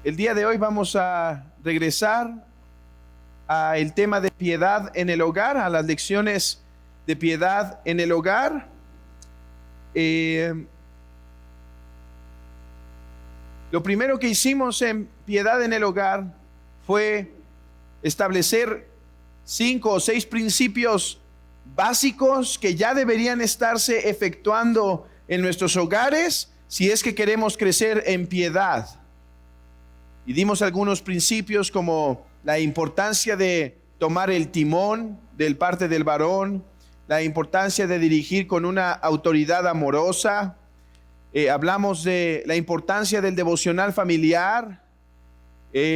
El día de hoy vamos a regresar al tema de piedad en el hogar, a las lecciones de piedad en el hogar. Lo primero que hicimos en piedad en el hogar fue establecer 5 o 6 principios básicos que ya deberían estarse efectuando en nuestros hogares si es que queremos crecer en piedad. Y dimos algunos principios como la importancia de tomar el timón del parte del varón, la importancia de dirigir con una autoridad amorosa. Hablamos de la importancia del devocional familiar.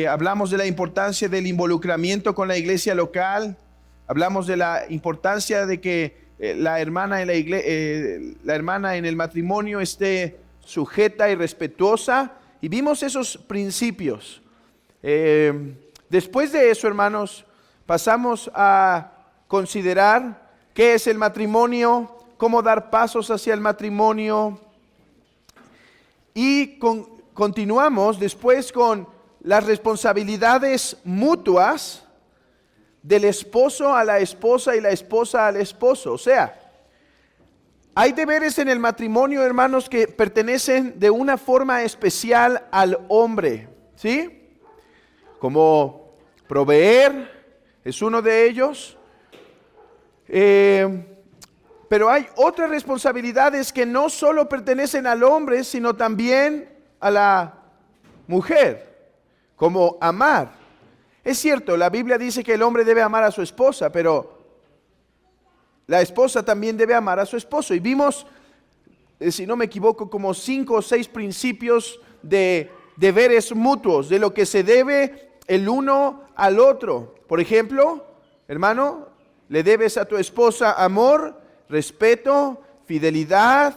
Hablamos de la importancia del involucramiento con la iglesia local. Hablamos de la importancia de que la hermana en el matrimonio esté sujeta y respetuosa. Y vimos esos principios. Después de eso, hermanos, pasamos a considerar qué es el matrimonio, cómo dar pasos hacia el matrimonio. Y continuamos después con las responsabilidades mutuas del esposo a la esposa y la esposa al esposo. O sea, hay deberes en el matrimonio, hermanos, que pertenecen de una forma especial al hombre, ¿sí? Como proveer es uno de ellos. Pero hay otras responsabilidades que no solo pertenecen al hombre, sino también a la mujer, como amar. Es cierto, la Biblia dice que el hombre debe amar a su esposa, pero la esposa también debe amar a su esposo. Y vimos, si no me equivoco, como 5 o 6 principios de deberes mutuos, de lo que se debe el uno al otro. Por ejemplo, hermano, le debes a tu esposa amor, respeto, fidelidad.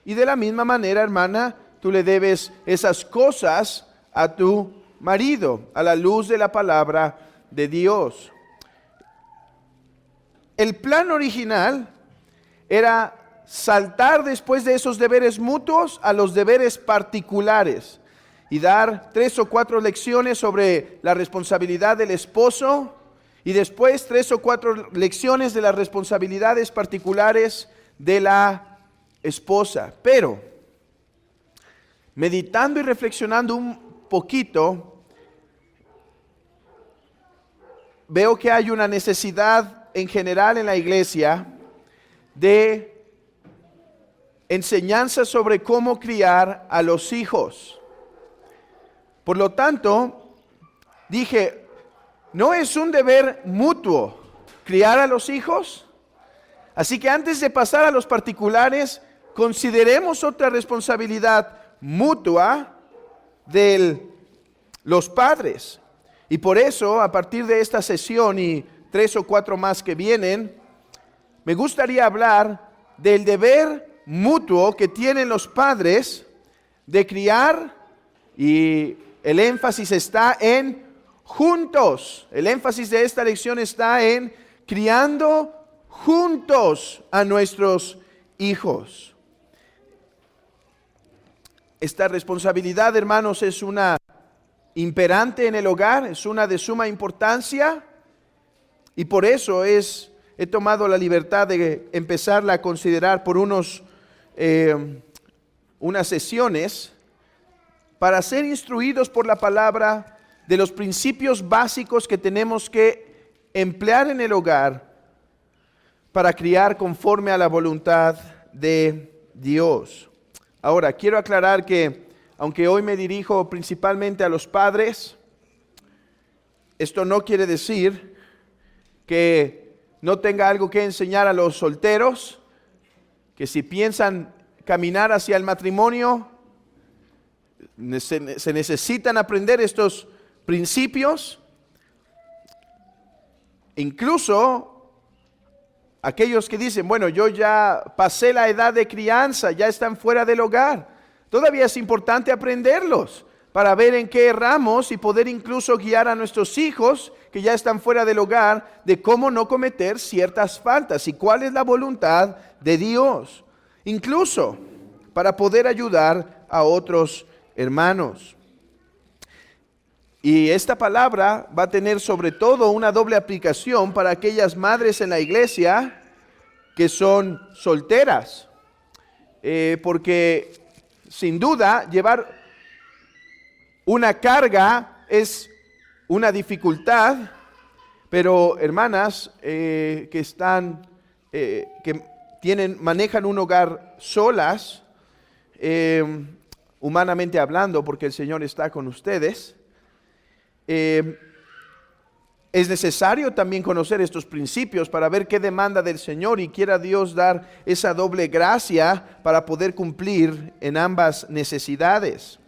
Y de la misma manera, hermana, tú le debes esas cosas a tu marido, a la luz de la palabra de Dios. El plan original era saltar después de esos deberes mutuos a los deberes particulares y dar 3 o 4 lecciones sobre la responsabilidad del esposo y después 3 o 4 lecciones de las responsabilidades particulares de la esposa. Pero, meditando y reflexionando un poquito, veo que hay una necesidad en general en la iglesia de enseñanza sobre cómo criar a los hijos. Por lo tanto, dije, ¿no es un deber mutuo criar a los hijos? Así que antes de pasar a los particulares, consideremos otra responsabilidad mutua de los padres. Y por eso, a partir de esta sesión y 3 o 4 más que vienen, me gustaría hablar del deber mutuo que tienen los padres de criar, y el énfasis está en juntos. El énfasis de esta lección está en criando juntos a nuestros hijos. Esta responsabilidad, hermanos, es una imperante en el hogar, es una de suma importancia. Y por eso he tomado la libertad de empezarla a considerar por unas sesiones para ser instruidos por la palabra de los principios básicos que tenemos que emplear en el hogar para criar conforme a la voluntad de Dios. Ahora, quiero aclarar que, aunque hoy me dirijo principalmente a los padres, esto no quiere decir que no tenga algo que enseñar a los solteros, que si piensan caminar hacia el matrimonio, se necesitan aprender estos principios. Incluso aquellos que dicen, bueno, yo ya pasé la edad de crianza, ya están fuera del hogar. Todavía es importante aprenderlos para ver en qué erramos y poder incluso guiar a nuestros hijos que ya están fuera del hogar de cómo no cometer ciertas faltas y cuál es la voluntad de Dios, incluso para poder ayudar a otros hermanos. Y esta palabra va a tener sobre todo una doble aplicación para aquellas madres en la iglesia que son solteras, porque sin duda llevar una carga es una dificultad, pero hermanas que están, manejan un hogar solas, humanamente hablando, porque el Señor está con ustedes, es necesario también conocer estos principios para ver qué demanda del Señor y quiera Dios dar esa doble gracia para poder cumplir en ambas necesidades.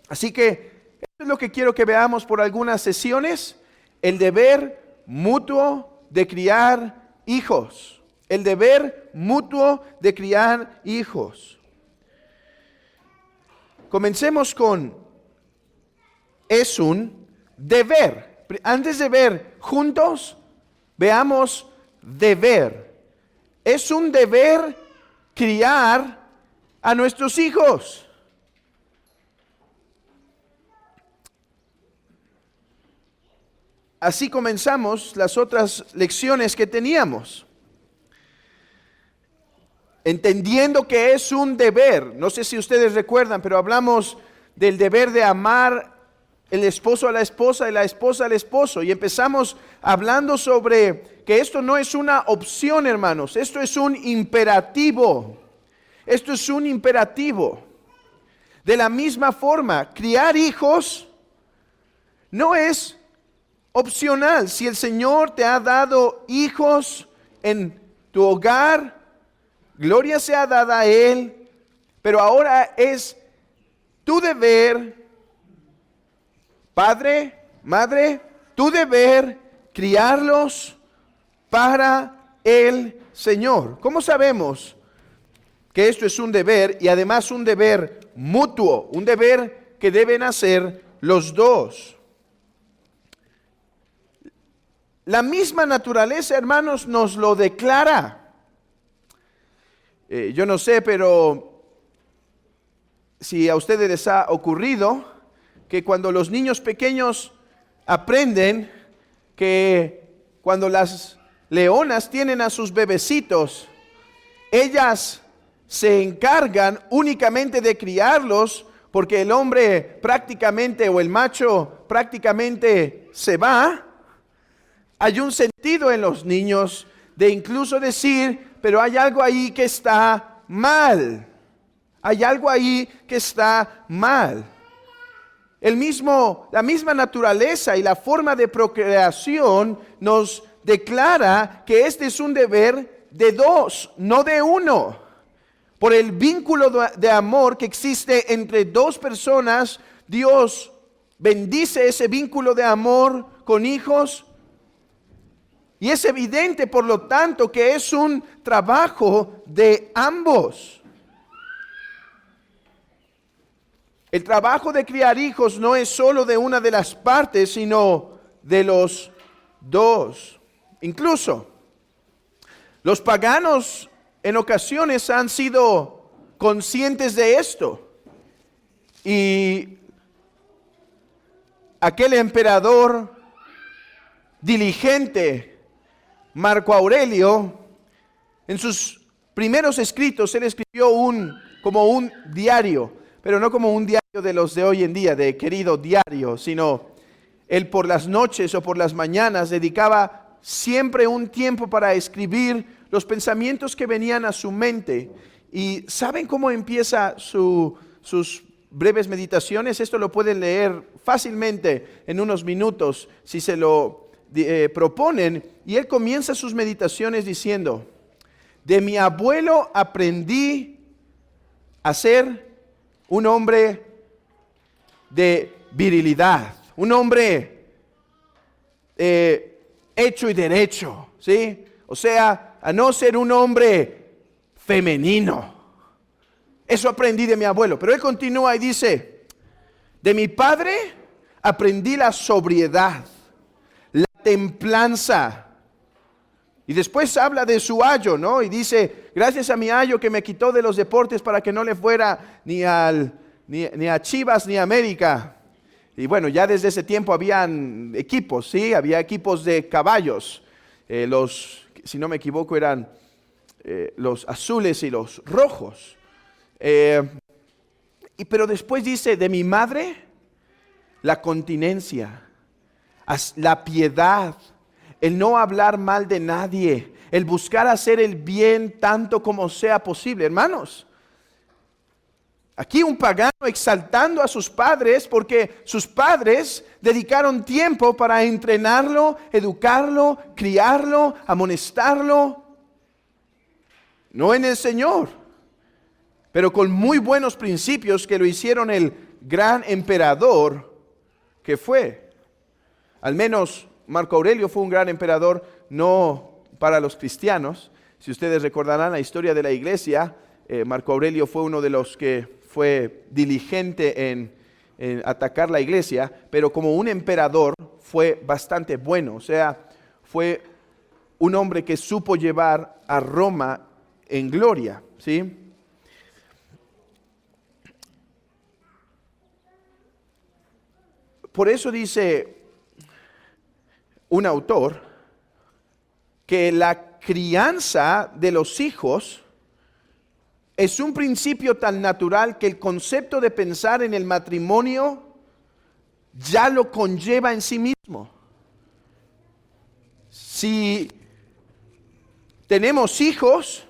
Así que esto es lo que quiero que veamos por algunas sesiones: el deber mutuo de criar hijos. El deber mutuo de criar hijos. Comencemos con es un deber. Antes de ver juntos, veamos deber. Es un deber criar a nuestros hijos. Así comenzamos las otras lecciones que teníamos. Entendiendo que es un deber. No sé si ustedes recuerdan, pero hablamos del deber de amar el esposo a la esposa y la esposa al esposo. Y empezamos hablando sobre que esto no es una opción, hermanos. Esto es un imperativo. Esto es un imperativo. De la misma forma, criar hijos no es opcional. Si el Señor te ha dado hijos en tu hogar, gloria sea dada a Él. Pero ahora es tu deber, padre, madre, tu deber criarlos para el Señor. ¿Cómo sabemos que esto es un deber y además un deber mutuo, un deber que deben hacer los dos? La misma naturaleza, hermanos, nos lo declara. Yo no sé, pero si a ustedes les ha ocurrido que cuando los niños pequeños aprenden que cuando las leonas tienen a sus bebecitos, ellas se encargan únicamente de criarlos porque el hombre prácticamente o el macho prácticamente se va. Hay un sentido en los niños de incluso decir, pero hay algo ahí que está mal. Hay algo ahí que está mal. La misma naturaleza y la forma de procreación nos declara que este es un deber de dos, no de uno. Por el vínculo de amor que existe entre dos personas, Dios bendice ese vínculo de amor con hijos. Y es evidente, por lo tanto, que es un trabajo de ambos. El trabajo de criar hijos no es solo de una de las partes, sino de los dos. Incluso los paganos en ocasiones han sido conscientes de esto. Y aquel emperador diligente, Marco Aurelio, en sus primeros escritos, él escribió como un diario, pero no como un diario de los de hoy en día, de querido diario, sino él por las noches o por las mañanas dedicaba siempre un tiempo para escribir los pensamientos que venían a su mente. ¿Y saben cómo empieza sus breves meditaciones? Esto lo pueden leer fácilmente en unos minutos si se lo proponen. Y él comienza sus meditaciones diciendo: de mi abuelo aprendí a ser un hombre de virilidad, un hombre hecho y derecho, ¿sí? O sea, a no ser un hombre femenino. Eso aprendí de mi abuelo. Pero él continúa y dice: de mi padre aprendí la sobriedad, la templanza. Y después habla de su ayo, ¿no? Y dice, gracias a mi ayo que me quitó de los deportes para que no le fuera ni a Chivas ni a América. Y bueno, ya desde ese tiempo habían equipos, ¿sí? Había equipos de caballos. Si no me equivoco, eran los azules y los rojos. Pero después dice, de mi madre, la continencia, la piedad, el no hablar mal de nadie, el buscar hacer el bien tanto como sea posible. Hermanos, aquí un pagano exaltando a sus padres porque sus padres dedicaron tiempo para entrenarlo, educarlo, criarlo, amonestarlo. No en el Señor, pero con muy buenos principios que lo hicieron el gran emperador que fue. Al menos Marco Aurelio fue un gran emperador, no para los cristianos. Si ustedes recordarán la historia de la iglesia, Marco Aurelio fue uno de los que fue diligente en atacar la iglesia, pero como un emperador fue bastante bueno. O sea, fue un hombre que supo llevar a Roma en gloria, ¿sí? Por eso dice un autor que la crianza de los hijos es un principio tan natural que el concepto de pensar en el matrimonio ya lo conlleva en sí mismo. Si tenemos hijos,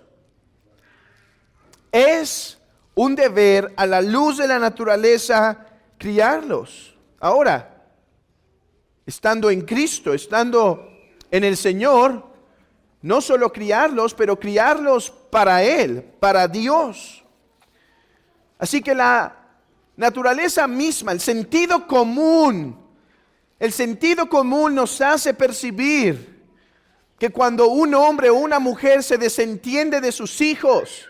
es un deber a la luz de la naturaleza criarlos. Ahora, estando en Cristo, estando en el Señor, no solo criarlos, pero criarlos para Él, para Dios. Así que la naturaleza misma, el sentido común nos hace percibir que cuando un hombre o una mujer se desentiende de sus hijos,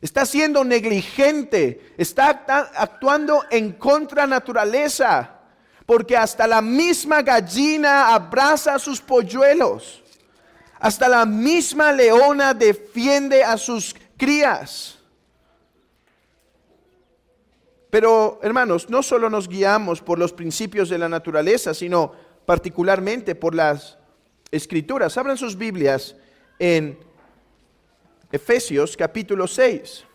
está siendo negligente, está actuando en contra naturaleza, porque hasta la misma gallina abraza a sus polluelos, hasta la misma leona defiende a sus crías. Pero, hermanos, no solo nos guiamos por los principios de la naturaleza, sino particularmente por las Escrituras. Abran sus Biblias en Efesios capítulo 6.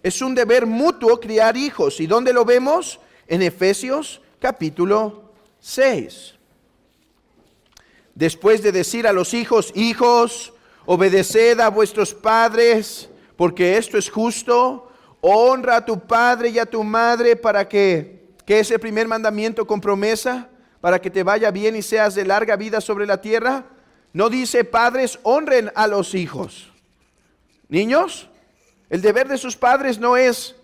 Es un deber mutuo criar hijos. ¿Y dónde lo vemos? En Efesios capítulo 6. Después de decir a los hijos, hijos, obedeced a vuestros padres, porque esto es justo. Honra a tu padre y a tu madre para que es el primer mandamiento con promesa, para que te vaya bien y seas de larga vida sobre la tierra. No dice, padres, honren a los hijos. Niños, el deber de sus padres no es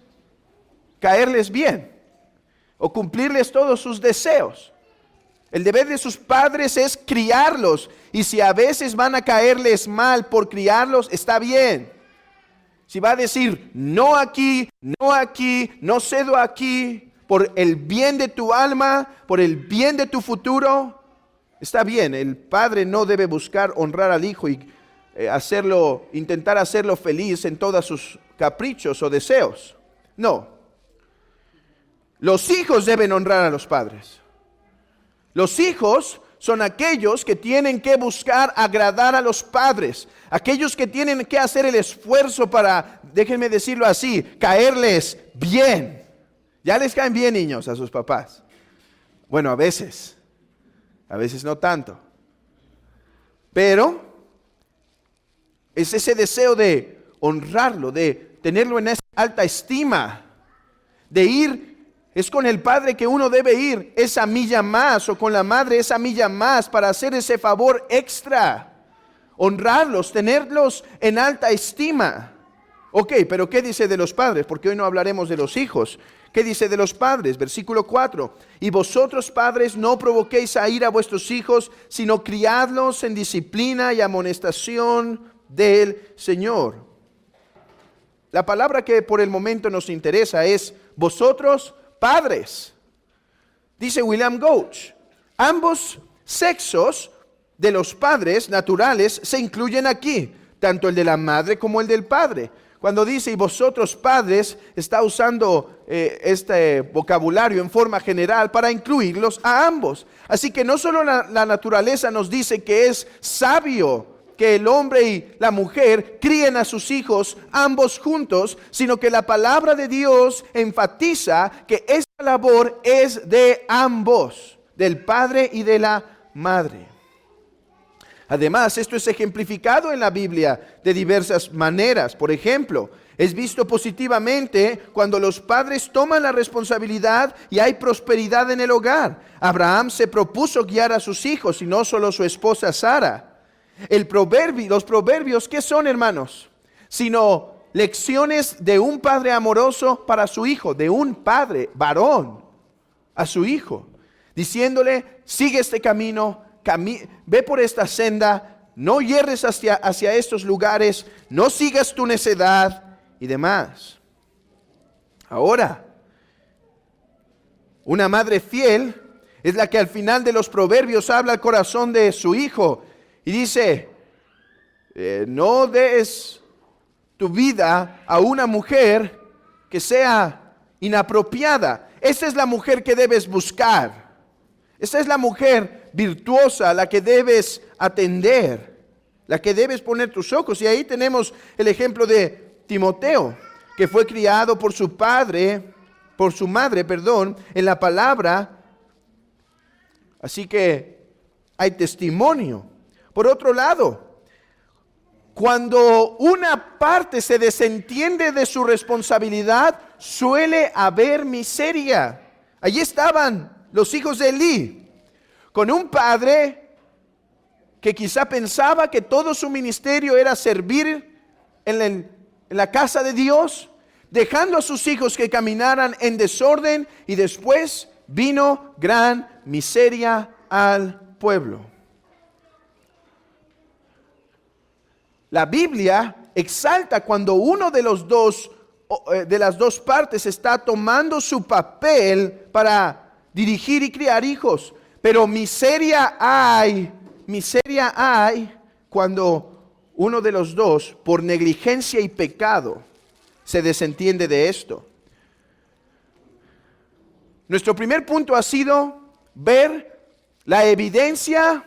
caerles bien o cumplirles todos sus deseos. El deber de sus padres es criarlos. Y si a veces van a caerles mal por criarlos, está bien. Si va a decir, no aquí, no cedo aquí, por el bien de tu alma, por el bien de tu futuro, está bien. El padre no debe buscar honrar al hijo y intentar hacerlo feliz en todos sus caprichos o deseos. No. Los hijos deben honrar a los padres. Los hijos son aquellos que tienen que buscar agradar a los padres, aquellos que tienen que hacer el esfuerzo para, déjenme decirlo así, caerles bien. ¿Ya les caen bien, niños, a sus papás? Bueno, a veces no tanto. Pero es ese deseo de honrarlo, de tenerlo en esa alta estima, de ir. Es con el padre que uno debe ir esa milla más, o con la madre esa milla más, para hacer ese favor extra. Honrarlos, tenerlos en alta estima. Ok, pero ¿qué dice de los padres? Porque hoy no hablaremos de los hijos. ¿Qué dice de los padres? Versículo 4. Y vosotros, padres, no provoquéis a ira a vuestros hijos, sino criadlos en disciplina y amonestación del Señor. La palabra que por el momento nos interesa es vosotros, padres. Dice William Gouch, ambos sexos de los padres naturales se incluyen aquí, tanto el de la madre como el del padre. Cuando dice, y vosotros padres, está usando este vocabulario en forma general para incluirlos a ambos. Así que no solo la naturaleza nos dice que es sabio que el hombre y la mujer críen a sus hijos ambos juntos, sino que la palabra de Dios enfatiza que esta labor es de ambos, del padre y de la madre. Además, esto es ejemplificado en la Biblia de diversas maneras. Por ejemplo, es visto positivamente cuando los padres toman la responsabilidad y hay prosperidad en el hogar. Abraham se propuso guiar a sus hijos y no solo su esposa Sara. Los proverbios, ¿qué son, hermanos? Sino lecciones de un padre amoroso para su hijo, de un padre varón a su hijo, diciéndole, sigue este camino, ve por esta senda, no hierres hacia estos lugares, no sigas tu necedad y demás. Ahora, una madre fiel es la que al final de los proverbios habla al corazón de su hijo y dice, no des tu vida a una mujer que sea inapropiada. Esa es la mujer que debes buscar. Esa es la mujer virtuosa, la que debes atender, la que debes poner tus ojos. Y ahí tenemos el ejemplo de Timoteo, que fue criado por su madre, en la palabra. Así que hay testimonio. Por otro lado, cuando una parte se desentiende de su responsabilidad, suele haber miseria. Allí estaban los hijos de Elí, con un padre que quizá pensaba que todo su ministerio era servir en la casa de Dios, dejando a sus hijos que caminaran en desorden, y después vino gran miseria al pueblo. La Biblia exalta cuando uno de las dos partes está tomando su papel para dirigir y criar hijos, pero miseria hay cuando uno de los dos, por negligencia y pecado, se desentiende de esto. Nuestro primer punto ha sido ver la evidencia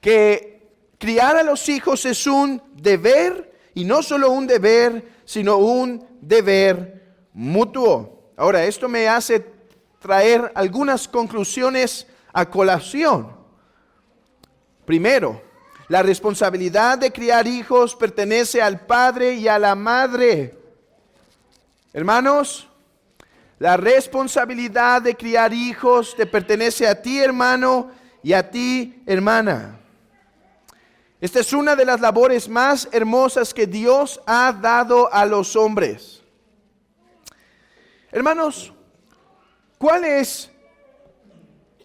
que criar a los hijos es un deber, y no solo un deber, sino un deber mutuo. Ahora, esto me hace traer algunas conclusiones a colación. Primero, la responsabilidad de criar hijos pertenece al padre y a la madre. Hermanos, la responsabilidad de criar hijos te pertenece a ti, hermano, y a ti, hermana. Esta es una de las labores más hermosas que Dios ha dado a los hombres. Hermanos, ¿cuál es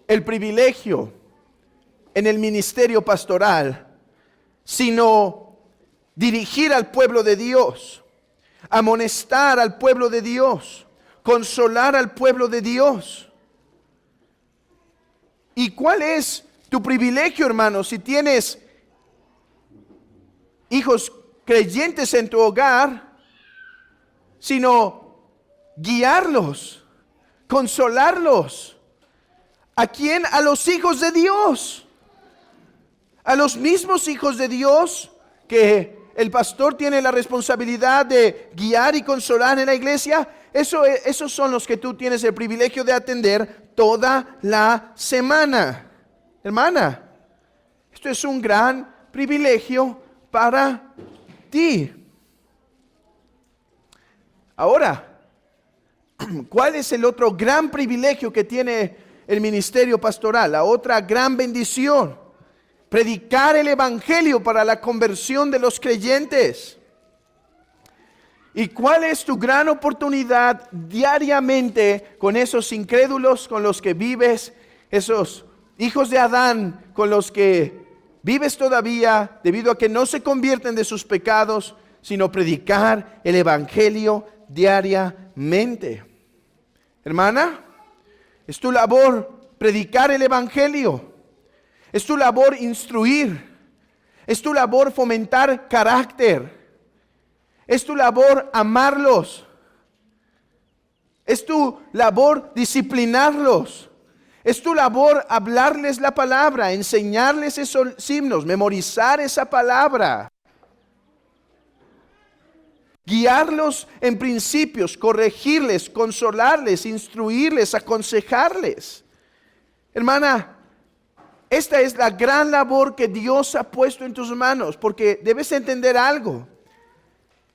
el privilegio en el ministerio pastoral sino dirigir al pueblo de Dios, amonestar al pueblo de Dios, consolar al pueblo de Dios? ¿Y cuál es tu privilegio, hermano, si tienes hijos creyentes en tu hogar, sino guiarlos, consolarlos? ¿A quién? A los hijos de Dios, a los mismos hijos de Dios que el pastor tiene la responsabilidad de guiar y consolar en la iglesia. Esos son los que tú tienes el privilegio de atender toda la semana. Hermana, esto es un gran privilegio para ti. Ahora, ¿cuál es el otro gran privilegio que tiene el ministerio pastoral? La otra gran bendición: predicar el evangelio para la conversión de los creyentes. ¿Y cuál es tu gran oportunidad diariamente con esos incrédulos con los que vives, esos hijos de Adán con los que vives todavía debido a que no se convierten de sus pecados, sino predicar el evangelio diariamente? Hermana, Es tu labor predicar el evangelio. Es tu labor instruir. Es tu labor fomentar carácter. Es tu labor amarlos. Es tu labor disciplinarlos. Es tu labor hablarles la palabra, enseñarles esos himnos, memorizar esa palabra. Guiarlos en principios, corregirles, consolarles, instruirles, aconsejarles. Hermana, esta es la gran labor que Dios ha puesto en tus manos, porque debes entender algo.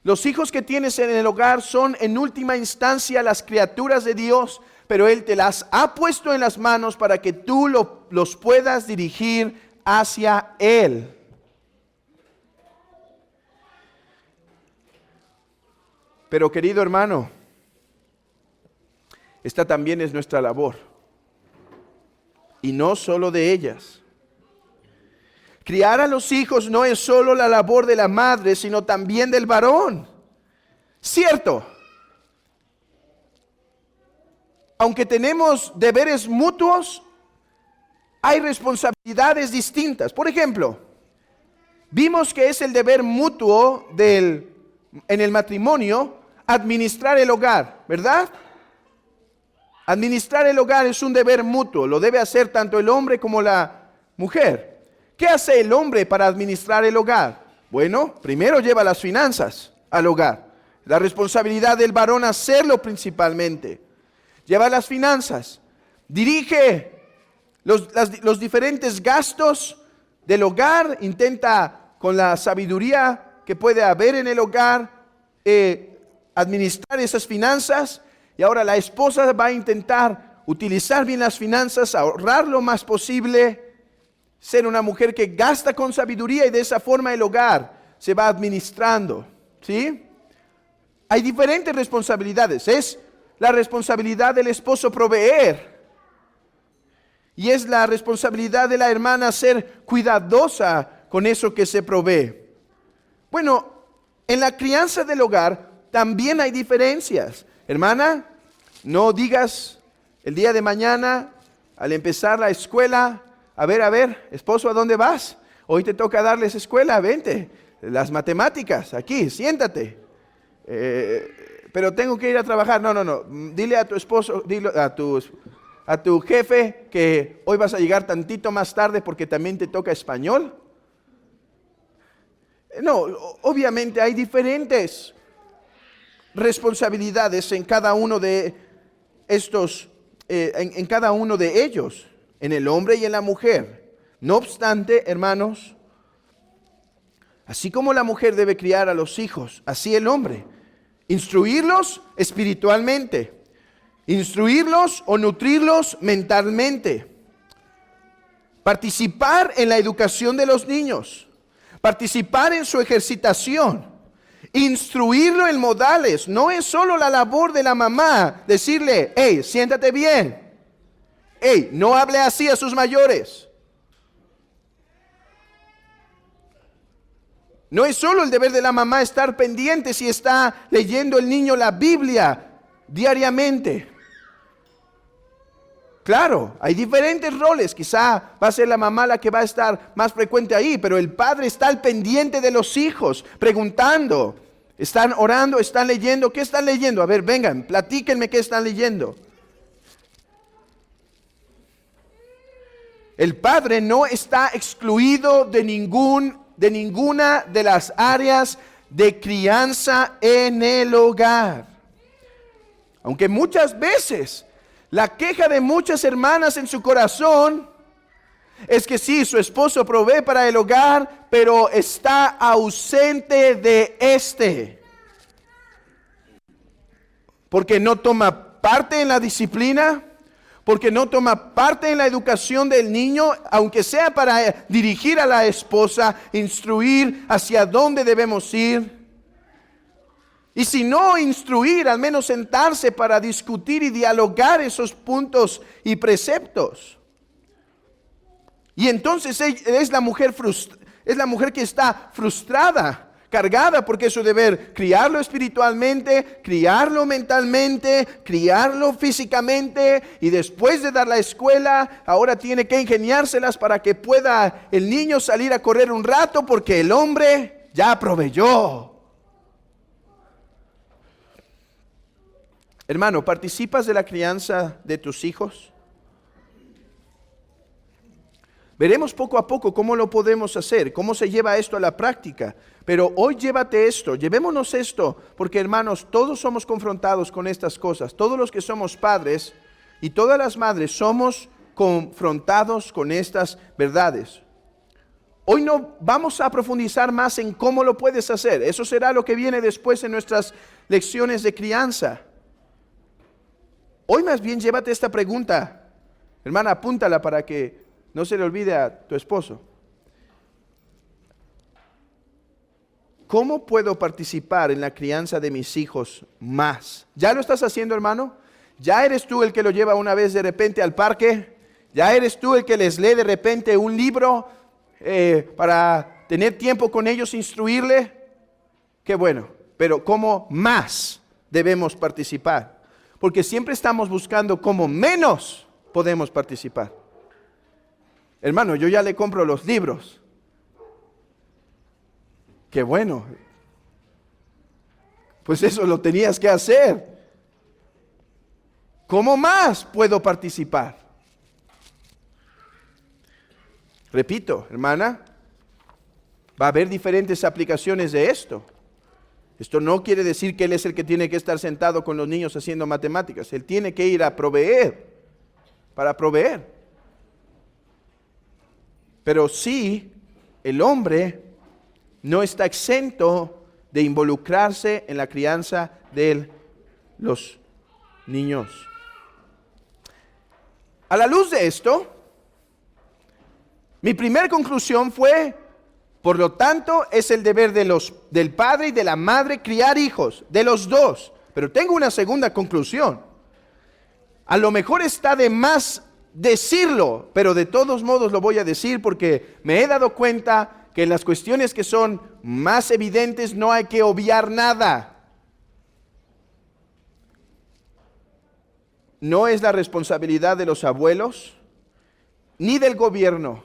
Los hijos que tienes en el hogar son en última instancia las criaturas de Dios, pero Él te las ha puesto en las manos para que tú los puedas dirigir hacia Él. Pero querido hermano, esta también es nuestra labor, y no solo de ellas. Criar a los hijos no es solo la labor de la madre, sino también del varón. Cierto. Aunque tenemos deberes mutuos, hay responsabilidades distintas. Por ejemplo, vimos que es el deber mutuo en el matrimonio administrar el hogar, ¿verdad? Administrar el hogar es un deber mutuo, lo debe hacer tanto el hombre como la mujer. ¿Qué hace el hombre para administrar el hogar? Bueno, primero lleva las finanzas al hogar. La responsabilidad del varón hacerlo principalmente. Lleva las finanzas, dirige los diferentes gastos del hogar, intenta con la sabiduría que puede haber en el hogar administrar esas finanzas. Y ahora la esposa va a intentar utilizar bien las finanzas, ahorrar lo más posible, ser una mujer que gasta con sabiduría, y de esa forma el hogar se va administrando, ¿sí? Hay diferentes responsabilidades. Es la responsabilidad del esposo proveer, y es la responsabilidad de la hermana ser cuidadosa con eso que se provee. Bueno, en la crianza del hogar también hay diferencias. Hermana, no digas el día de mañana al empezar la escuela: a ver, esposo, ¿a dónde vas? Hoy te toca darles escuela, vente, las matemáticas, aquí, siéntate. Pero tengo que ir a trabajar. No, dile a tu esposo, dile a tu jefe que hoy vas a llegar tantito más tarde porque también te toca español. No, obviamente hay diferentes responsabilidades en cada uno de estos, en cada uno de ellos, en el hombre y en la mujer. No obstante, hermanos, así como la mujer debe criar a los hijos, así el hombre. Instruirlos espiritualmente, instruirlos o nutrirlos mentalmente, participar en la educación de los niños, participar en su ejercitación, instruirlo en modales. No es solo la labor de la mamá decirle: hey, siéntate bien, hey, no hable así a sus mayores. No es solo el deber de la mamá estar pendiente si está leyendo el niño la Biblia diariamente. Claro, hay diferentes roles. Quizá va a ser la mamá la que va a estar más frecuente ahí, pero el padre está al pendiente de los hijos, preguntando: ¿están orando? ¿Están leyendo? ¿Qué están leyendo? A ver, vengan, platíquenme qué están leyendo. El padre no está excluido de ninguna de las áreas de crianza en el hogar. Aunque muchas veces la queja de muchas hermanas en su corazón es que sí, su esposo provee para el hogar, pero está ausente de este, porque no toma parte en la disciplina, porque no toma parte en la educación del niño, aunque sea para dirigir a la esposa, instruir hacia dónde debemos ir. Y si no instruir, al menos sentarse para discutir y dialogar esos puntos y preceptos. Y entonces es la mujer que está frustrada cargada porque es su deber criarlo espiritualmente, criarlo mentalmente, criarlo físicamente, y después de dar la escuela, ahora tiene que ingeniárselas para que pueda el niño salir a correr un rato porque el hombre ya proveyó. Hermano, ¿participas de la crianza de tus hijos? Veremos poco a poco cómo lo podemos hacer, cómo se lleva esto a la práctica. Pero hoy llévate esto, llevémonos esto, porque hermanos, todos somos confrontados con estas cosas. Todos los que somos padres y todas las madres somos confrontados con estas verdades. Hoy no vamos a profundizar más en cómo lo puedes hacer. Eso será lo que viene después en nuestras lecciones de crianza. Hoy más bien llévate esta pregunta. Hermana, apúntala para que no se le olvide a tu esposo. ¿Cómo puedo participar en la crianza de mis hijos más? ¿Ya lo estás haciendo, hermano? ¿Ya eres tú el que lo lleva una vez de repente al parque? ¿Ya eres tú el que les lee de repente un libro para tener tiempo con ellos, instruirle? Qué bueno, pero ¿cómo más debemos participar? Porque siempre estamos buscando cómo menos podemos participar. Hermano, yo ya le compro los libros. Qué bueno. Pues eso lo tenías que hacer. ¿Cómo más puedo participar? Repito, hermana, va a haber diferentes aplicaciones de esto. Esto no quiere decir que él es el que tiene que estar sentado con los niños haciendo matemáticas. Él tiene que ir a proveer, para proveer. Pero sí, el hombre no está exento de involucrarse en la crianza de los niños. A la luz de esto, mi primera conclusión fue, por lo tanto, es el deber del padre y de la madre criar hijos, de los dos. Pero tengo una segunda conclusión. A lo mejor está de más decirlo, pero de todos modos lo voy a decir porque me he dado cuenta que en las cuestiones que son más evidentes no hay que obviar nada. No es la responsabilidad de los abuelos, ni del gobierno,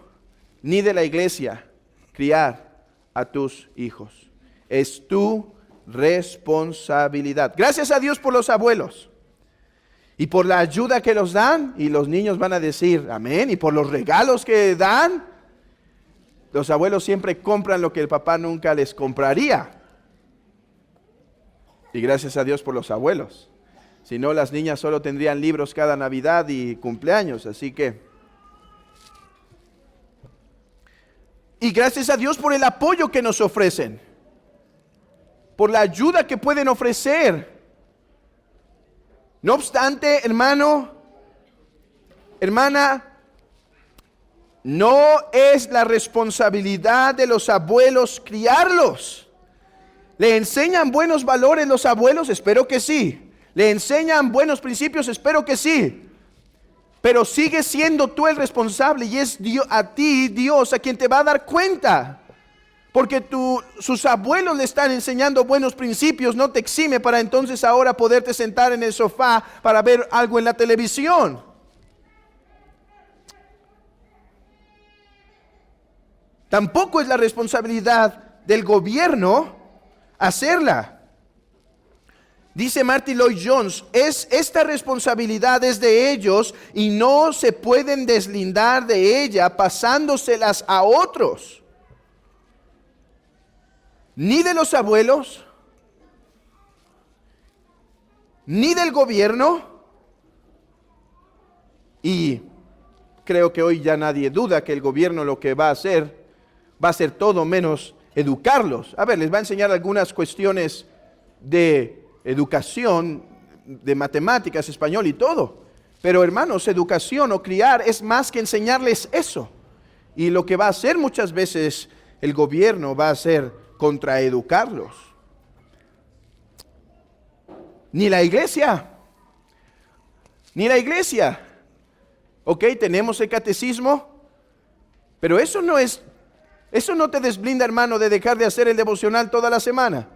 ni de la iglesia criar a tus hijos. Es tu responsabilidad. Gracias a Dios por los abuelos. Y por la ayuda que los dan, y los niños van a decir amén, y por los regalos que dan, los abuelos siempre compran lo que el papá nunca les compraría. Y gracias a Dios por los abuelos. Si no, las niñas solo tendrían libros cada Navidad y cumpleaños, así que... Y gracias a Dios por el apoyo que nos ofrecen, por la ayuda que pueden ofrecer. No obstante, hermano, hermana, no es la responsabilidad de los abuelos criarlos. ¿Le enseñan buenos valores los abuelos? Espero que sí. ¿Le enseñan buenos principios? Espero que sí. Pero sigue siendo tú el responsable y es a ti, Dios, a quien te va a dar cuenta. Porque sus abuelos le están enseñando buenos principios, no te exime para entonces ahora poderte sentar en el sofá para ver algo en la televisión. Tampoco es la responsabilidad del gobierno hacerla. Dice Martin Lloyd Jones, esta responsabilidad es de ellos y no se pueden deslindar de ella pasándoselas a otros. Ni de los abuelos, ni del gobierno, y creo que hoy ya nadie duda que el gobierno lo que va a hacer todo menos educarlos. A ver, les va a enseñar algunas cuestiones de educación, de matemáticas, español y todo. Pero hermanos, educación o criar es más que enseñarles eso. Y lo que va a hacer muchas veces el gobierno va a hacer contraeducarlos. Ni la iglesia. Ok, tenemos el catecismo, pero eso no es Eso no te desblinda, hermano, de dejar de hacer el devocional toda la semana.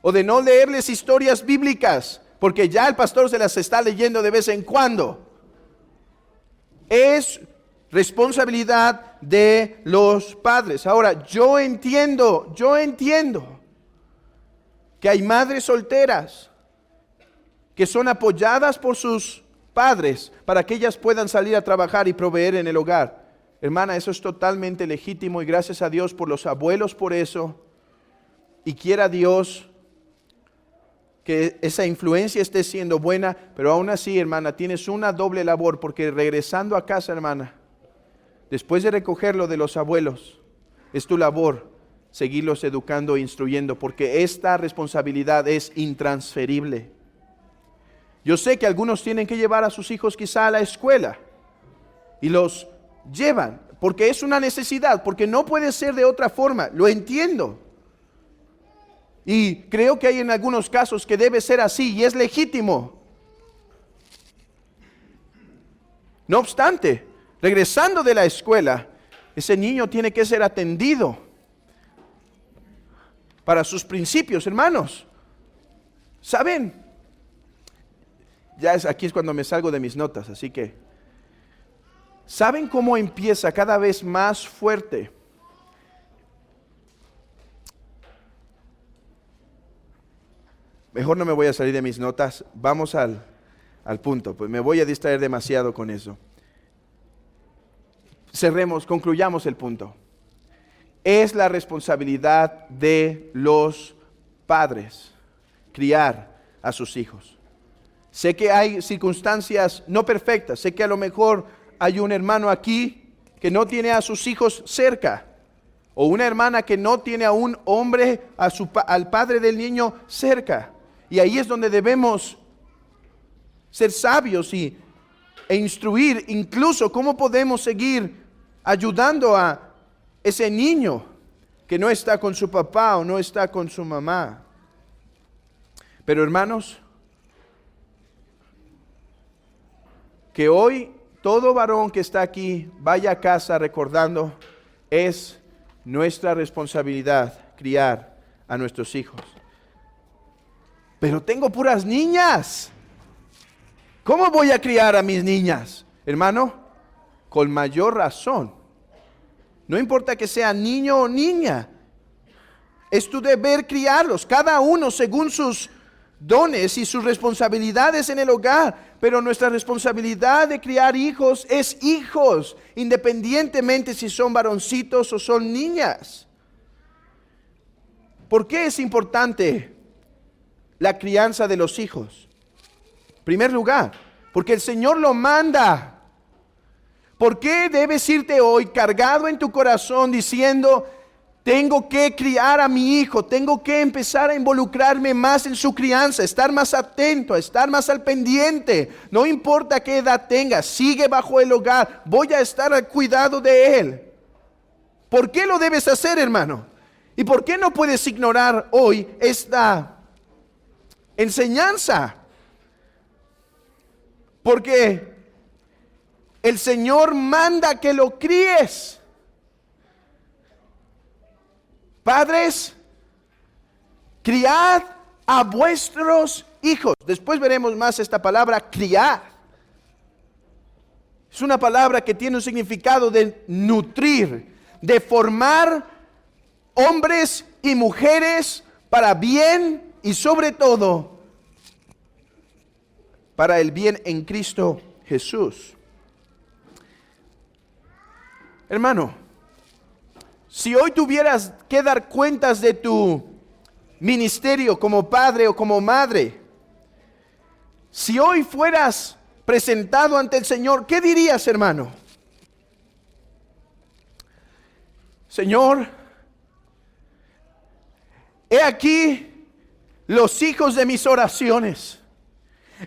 O de no leerles historias bíblicas, porque ya el pastor se las está leyendo de vez en cuando. Es responsabilidad de los padres. Ahora, yo entiendo que hay madres solteras que son apoyadas por sus padres para que ellas puedan salir a trabajar y proveer en el hogar. Hermana, eso es totalmente legítimo y gracias a Dios por los abuelos por eso. Y quiera Dios que esa influencia esté siendo buena, pero aún así, hermana, tienes una doble labor, porque regresando a casa, hermana, después de recogerlo de los abuelos, es tu labor seguirlos educando e instruyendo, porque esta responsabilidad es intransferible. Yo sé que algunos tienen que llevar a sus hijos quizá a la escuela y los llevan, porque es una necesidad, porque no puede ser de otra forma, lo entiendo. Y creo que hay en algunos casos que debe ser así y es legítimo. No obstante, regresando de la escuela, ese niño tiene que ser atendido para sus principios, hermanos. ¿Saben? Aquí es cuando me salgo de mis notas, así que ¿saben cómo empieza cada vez más fuerte? Mejor no me voy a salir de mis notas, vamos al punto, pues me voy a distraer demasiado con eso. Concluyamos el punto. Es la responsabilidad de los padres criar a sus hijos. Sé que hay circunstancias no perfectas, sé que a lo mejor hay un hermano aquí que no tiene a sus hijos cerca, o una hermana que no tiene a un hombre, al padre del niño cerca. Y ahí es donde debemos ser sabios e instruir incluso cómo podemos seguir ayudando a ese niño que no está con su papá o no está con su mamá. Pero hermanos, que hoy todo varón que está aquí vaya a casa recordando, es nuestra responsabilidad criar a nuestros hijos. Pero tengo puras niñas. ¿Cómo voy a criar a mis niñas? Hermano, con mayor razón. No importa que sea niño o niña. Es tu deber criarlos, cada uno según sus dones y sus responsabilidades en el hogar. Pero nuestra responsabilidad de criar hijos es hijos, independientemente si son varoncitos o son niñas. ¿Por qué es importante la crianza de los hijos? En primer lugar, porque el Señor lo manda. ¿Por qué debes irte hoy cargado en tu corazón diciendo, tengo que criar a mi hijo, tengo que empezar a involucrarme más en su crianza, estar más atento, estar más al pendiente? No importa qué edad tenga, sigue bajo el hogar, voy a estar al cuidado de él. ¿Por qué lo debes hacer, hermano? ¿Y por qué no puedes ignorar hoy esta enseñanza? Porque el Señor manda que lo críes. Padres, criad a vuestros hijos. Después veremos más esta palabra, criar. Es una palabra que tiene un significado de nutrir, de formar hombres y mujeres para bien y sobre todo para el bien en Cristo Jesús. Hermano, si hoy tuvieras que dar cuentas de tu ministerio como padre o como madre, si hoy fueras presentado ante el Señor, ¿qué dirías, hermano? Señor, he aquí los hijos de mis oraciones.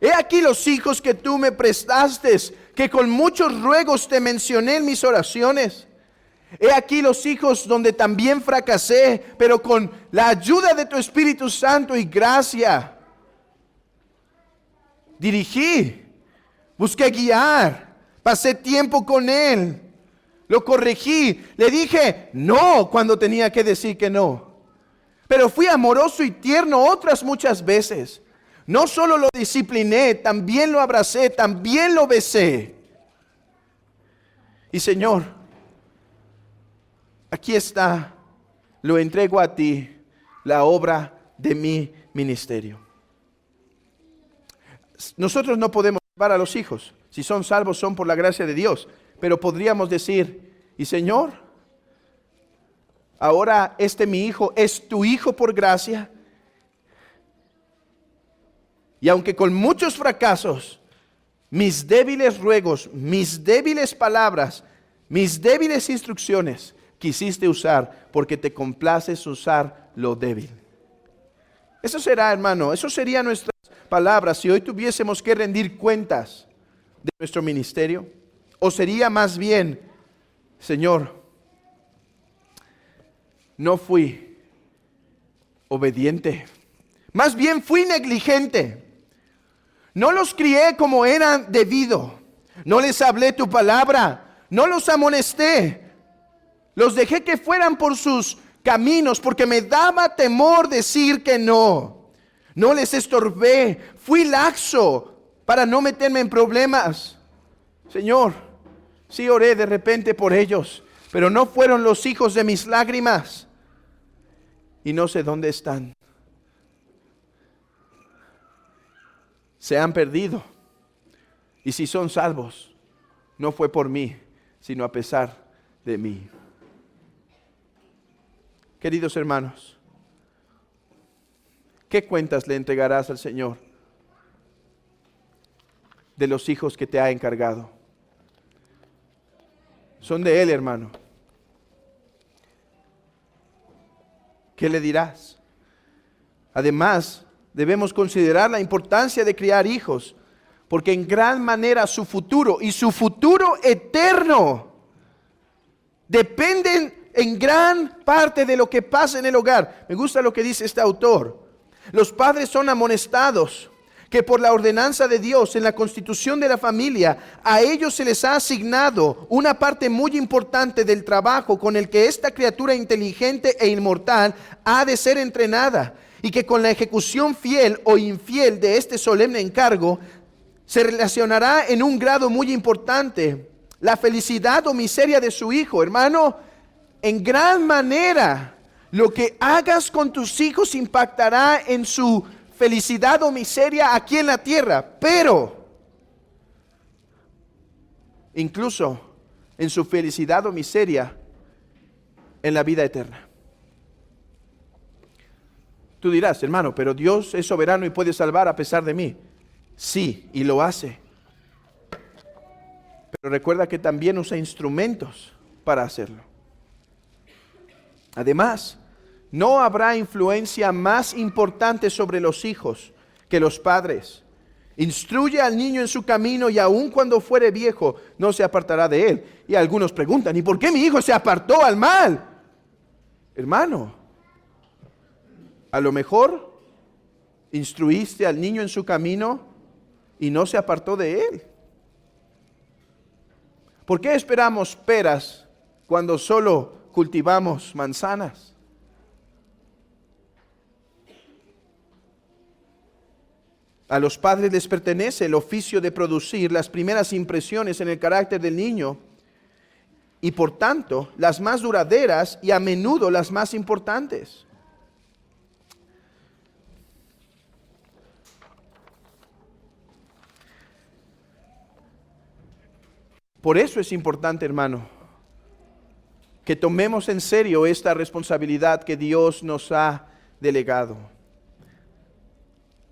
He aquí los hijos que tú me prestaste, que con muchos ruegos te mencioné en mis oraciones. He aquí los hijos donde también fracasé, pero con la ayuda de tu Espíritu Santo y gracia, dirigí, busqué guiar, pasé tiempo con Él, lo corregí, le dije no cuando tenía que decir que no. Pero fui amoroso y tierno otras muchas veces. No solo lo discipliné, también lo abracé, también lo besé. Y Señor, aquí está, lo entrego a ti, la obra de mi ministerio. Nosotros no podemos salvar a los hijos. Si son salvos, son por la gracia de Dios. Pero podríamos decir, y Señor, ahora mi hijo es tu hijo por gracia. Y aunque con muchos fracasos, mis débiles ruegos, mis débiles palabras, mis débiles instrucciones, quisiste usar porque te complaces usar lo débil. Eso será, hermano, eso sería nuestras palabras si hoy tuviésemos que rendir cuentas de nuestro ministerio. O sería más bien, Señor, no fui obediente, más bien fui negligente. No los crié como era debido, no les hablé tu palabra, no los amonesté, los dejé que fueran por sus caminos porque me daba temor decir que no. No les estorbé, fui laxo para no meterme en problemas. Señor, sí oré de repente por ellos, pero no fueron los hijos de mis lágrimas. Y no sé dónde están. Se han perdido. Y si son salvos, no fue por mí, sino a pesar de mí. Queridos hermanos, ¿qué cuentas le entregarás al Señor de los hijos que te ha encargado? Son de Él, hermano. ¿Qué le dirás? Además, debemos considerar la importancia de criar hijos, porque en gran manera su futuro y su futuro eterno dependen en gran parte de lo que pasa en el hogar. Me gusta lo que dice este autor. Los padres son amonestados que por la ordenanza de Dios en la constitución de la familia, a ellos se les ha asignado una parte muy importante del trabajo con el que esta criatura inteligente e inmortal ha de ser entrenada, y que con la ejecución fiel o infiel de este solemne encargo se relacionará en un grado muy importante la felicidad o miseria de su hijo. Hermano, en gran manera lo que hagas con tus hijos impactará en su felicidad o miseria aquí en la tierra, pero incluso en su felicidad o miseria en la vida eterna. Tú dirás, hermano, pero Dios es soberano y puede salvar a pesar de mí. Sí, y lo hace. Pero recuerda que también usa instrumentos para hacerlo. Además, no habrá influencia más importante sobre los hijos que los padres. Instruye al niño en su camino y aun cuando fuere viejo no se apartará de él. Y algunos preguntan, ¿y por qué mi hijo se apartó al mal? Hermano, a lo mejor instruiste al niño en su camino y no se apartó de él. ¿Por qué esperamos peras cuando solo cultivamos manzanas? A los padres les pertenece el oficio de producir las primeras impresiones en el carácter del niño y por tanto las más duraderas y a menudo las más importantes. Por eso es importante, hermano, que tomemos en serio esta responsabilidad que Dios nos ha delegado.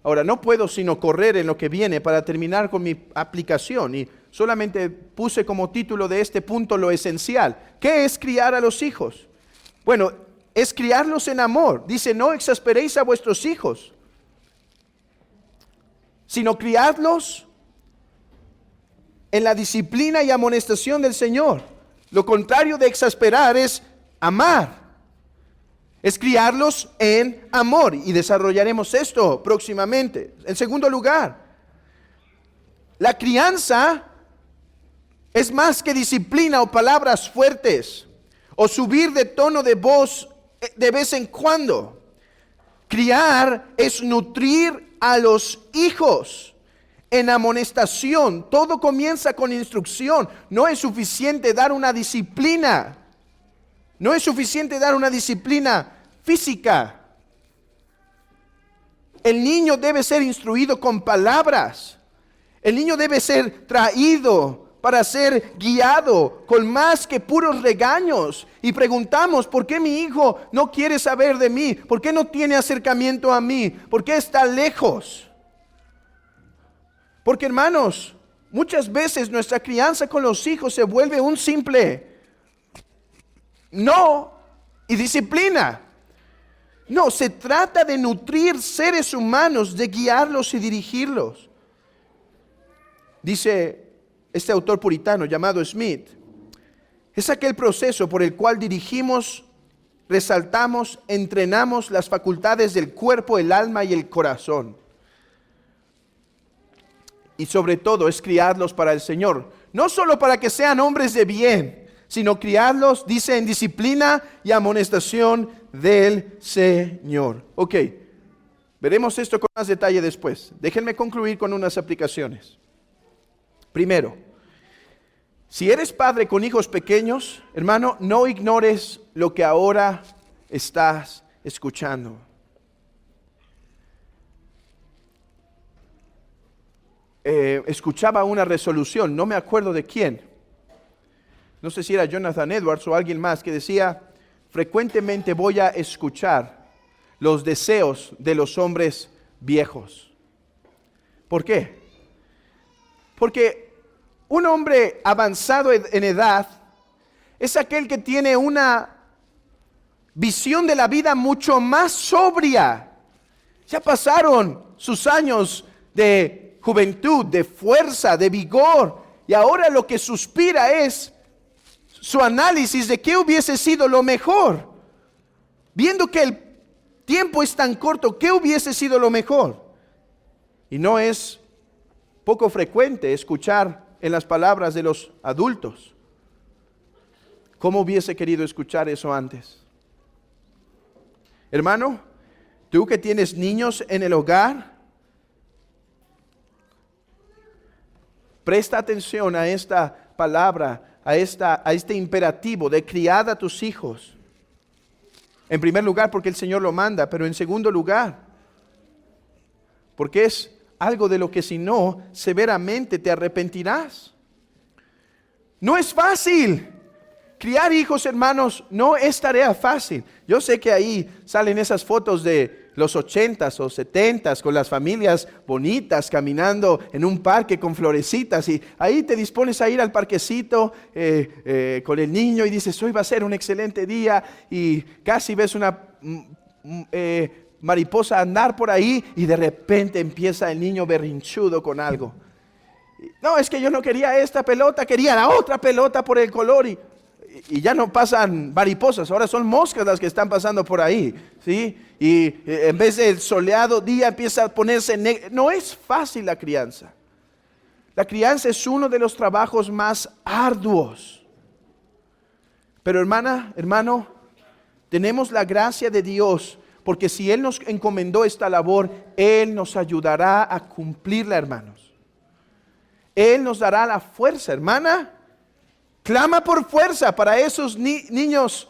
Ahora, no puedo sino correr en lo que viene para terminar con mi aplicación y solamente puse como título de este punto lo esencial. ¿Qué es criar a los hijos? Bueno, es criarlos en amor. Dice, no exasperéis a vuestros hijos, sino criadlos en la disciplina y amonestación del Señor. Lo contrario de exasperar es amar. Es criarlos en amor y desarrollaremos esto próximamente. En segundo lugar, la crianza Es más que disciplina o palabras fuertes o subir de tono de voz de vez en cuando. Criar es nutrir a los hijos en amonestación. Todo comienza con instrucción. No es suficiente dar una disciplina. No es suficiente dar una disciplina física. El niño debe ser instruido con palabras. El niño debe ser traído para ser guiado con más que puros regaños. Y preguntamos, ¿por qué mi hijo no quiere saber de mí? ¿Por qué no tiene acercamiento a mí? ¿Por qué está lejos? Porque, hermanos, muchas veces nuestra crianza con los hijos se vuelve un simple no y disciplina. No, se trata de nutrir seres humanos, de guiarlos y dirigirlos. Dice este autor puritano llamado Smith, es aquel proceso por el cual dirigimos, resaltamos, entrenamos las facultades del cuerpo, el alma y el corazón. Y sobre todo es criarlos para el Señor, no solo para que sean hombres de bien, sino criarlos, dice, en disciplina y amonestación del Señor. Ok, veremos esto con más detalle después. Déjenme concluir con unas aplicaciones. Primero, si eres padre con hijos pequeños, hermano, no ignores lo que ahora estás escuchando. Escuchaba una resolución, no me acuerdo de quién. No sé si era Jonathan Edwards o alguien más que decía, frecuentemente voy a escuchar los deseos de los hombres viejos. ¿Por qué? Porque un hombre avanzado en edad es aquel que tiene una visión de la vida mucho más sobria. Ya pasaron sus años de juventud, de fuerza, de vigor, y ahora lo que suspira es su análisis de qué hubiese sido lo mejor. Viendo que el tiempo es tan corto, ¿qué hubiese sido lo mejor? Y no es poco frecuente escuchar en las palabras de los adultos. ¿Cómo hubiese querido escuchar eso antes? Hermano, tú que tienes niños en el hogar, presta atención a esta palabra, a este imperativo de criar a tus hijos. En primer lugar, porque el Señor lo manda, pero en segundo lugar, porque es algo de lo que si no, severamente te arrepentirás. No es fácil. Criar hijos, hermanos, no es tarea fácil. Yo sé que ahí salen esas fotos de los 80s o 70s con las familias bonitas caminando en un parque con florecitas, y ahí te dispones a ir al parquecito con el niño y dices, hoy va a ser un excelente día, y casi ves una mariposa andar por ahí y de repente empieza el niño berrinchudo con algo. No, es que yo no quería esta pelota, quería la otra pelota por el color, y ya no pasan mariposas, ahora son moscas las que están pasando por ahí, ¿sí? Y en vez del soleado día empieza a ponerse negro. No es fácil la crianza. La crianza es uno de los trabajos más arduos. Pero hermano, tenemos la gracia de Dios, porque si Él nos encomendó esta labor, Él nos ayudará a cumplirla, hermanos. Él nos dará la fuerza, hermana. Clama por fuerza para esos niños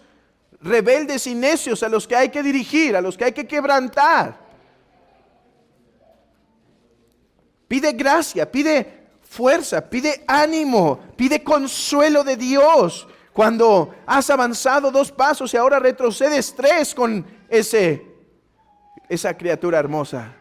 rebeldes y necios a los que hay que dirigir, a los que hay que quebrantar. Pide gracia, pide fuerza, pide ánimo, pide consuelo de Dios. Cuando has avanzado 2 pasos y ahora retrocedes 3 con esa criatura hermosa.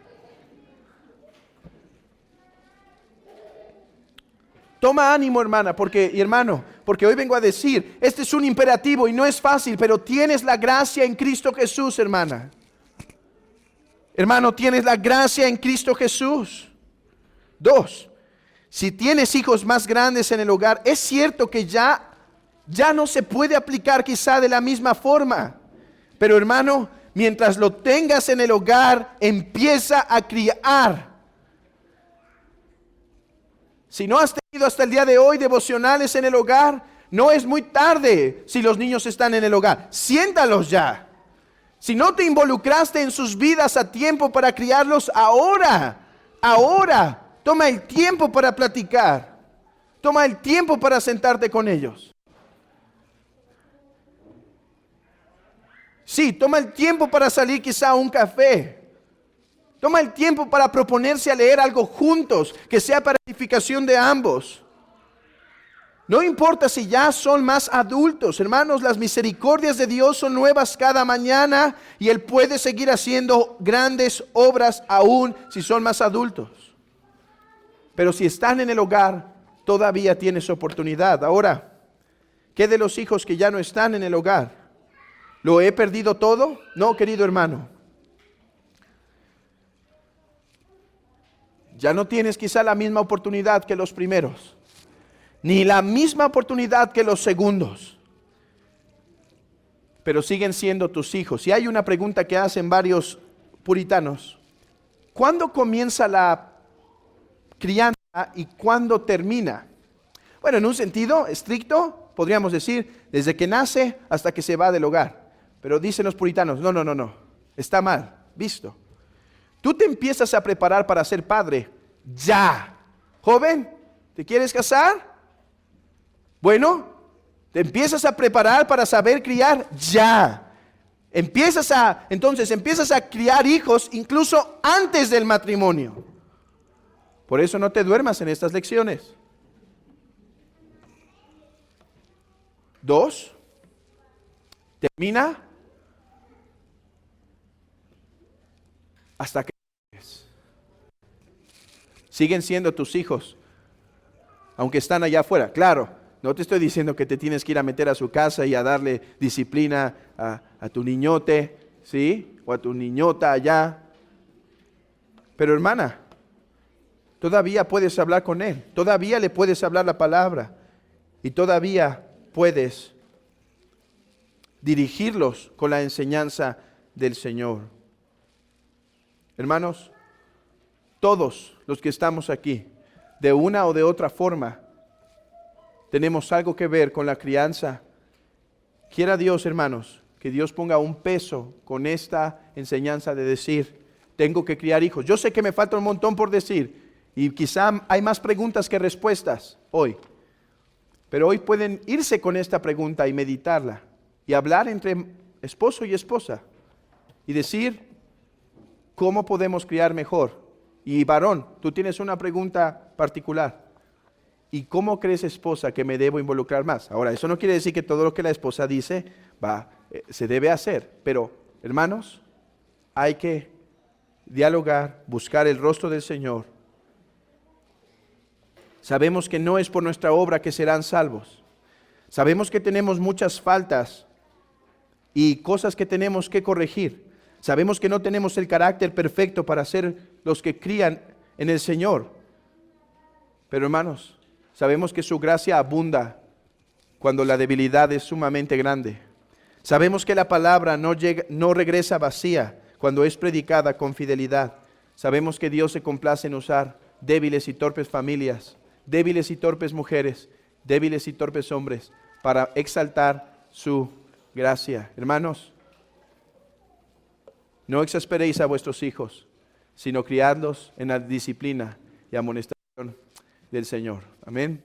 Toma ánimo, hermana, y hermano, porque hoy vengo a decir, este es un imperativo y no es fácil, pero tienes la gracia en Cristo Jesús, hermana. Hermano, tienes la gracia en Cristo Jesús. 2, si tienes hijos más grandes en el hogar, es cierto que ya no se puede aplicar quizá de la misma forma, pero hermano, mientras lo tengas en el hogar, empieza a criar. Si no has tenido hasta el día de hoy devocionales en el hogar, no es muy tarde si los niños están en el hogar. Siéntalos ya. Si no te involucraste en sus vidas a tiempo para criarlos, ahora, toma el tiempo para platicar. Toma el tiempo para sentarte con ellos. Sí, toma el tiempo para salir quizá a un café. Toma el tiempo para proponerse a leer algo juntos, que sea para edificación de ambos. No importa si ya son más adultos, hermanos, las misericordias de Dios son nuevas cada mañana y Él puede seguir haciendo grandes obras aún si son más adultos. Pero si están en el hogar, todavía tienes oportunidad. Ahora, ¿qué de los hijos que ya no están en el hogar? ¿Lo he perdido todo? No, querido hermano. Ya no tienes quizá la misma oportunidad que los primeros, ni la misma oportunidad que los segundos, pero siguen siendo tus hijos. Y hay una pregunta que hacen varios puritanos: ¿cuándo comienza la crianza y cuándo termina? Bueno, en un sentido estricto, podríamos decir, desde que nace hasta que se va del hogar. Pero dicen los puritanos, no, está mal, visto. Tú te empiezas a preparar para ser padre ya. Joven, ¿te quieres casar? Bueno, te empiezas a preparar para saber criar ya. Empiezas a criar hijos incluso antes del matrimonio. Por eso no te duermas en estas lecciones. 2, termina hasta que siguen siendo tus hijos, aunque están allá afuera. Claro, no te estoy diciendo que te tienes que ir a meter a su casa y a darle disciplina a tu niñote, ¿sí? O a tu niñota allá. Pero hermana, todavía puedes hablar con él, todavía le puedes hablar la palabra y todavía puedes dirigirlos con la enseñanza del Señor. Hermanos, todos los que estamos aquí, de una o de otra forma, tenemos algo que ver con la crianza. Quiera Dios, hermanos, que Dios ponga un peso con esta enseñanza de decir, tengo que criar hijos. Yo sé que me falta un montón por decir y quizá hay más preguntas que respuestas hoy. Pero hoy pueden irse con esta pregunta y meditarla y hablar entre esposo y esposa y decir, ¿cómo podemos criar mejor? Y varón, tú tienes una pregunta particular. ¿Y cómo crees, esposa, que me debo involucrar más? Ahora, eso no quiere decir que todo lo que la esposa dice se debe hacer. Pero, hermanos, hay que dialogar, buscar el rostro del Señor. Sabemos que no es por nuestra obra que serán salvos. Sabemos que tenemos muchas faltas y cosas que tenemos que corregir. Sabemos que no tenemos el carácter perfecto para ser los que crían en el Señor. Pero hermanos, sabemos que su gracia abunda cuando la debilidad es sumamente grande. Sabemos que la palabra no regresa vacía cuando es predicada con fidelidad. Sabemos que Dios se complace en usar débiles y torpes familias, débiles y torpes mujeres, débiles y torpes hombres para exaltar su gracia. Hermanos, no exasperéis a vuestros hijos, sino criadlos en la disciplina y amonestación del Señor. Amén.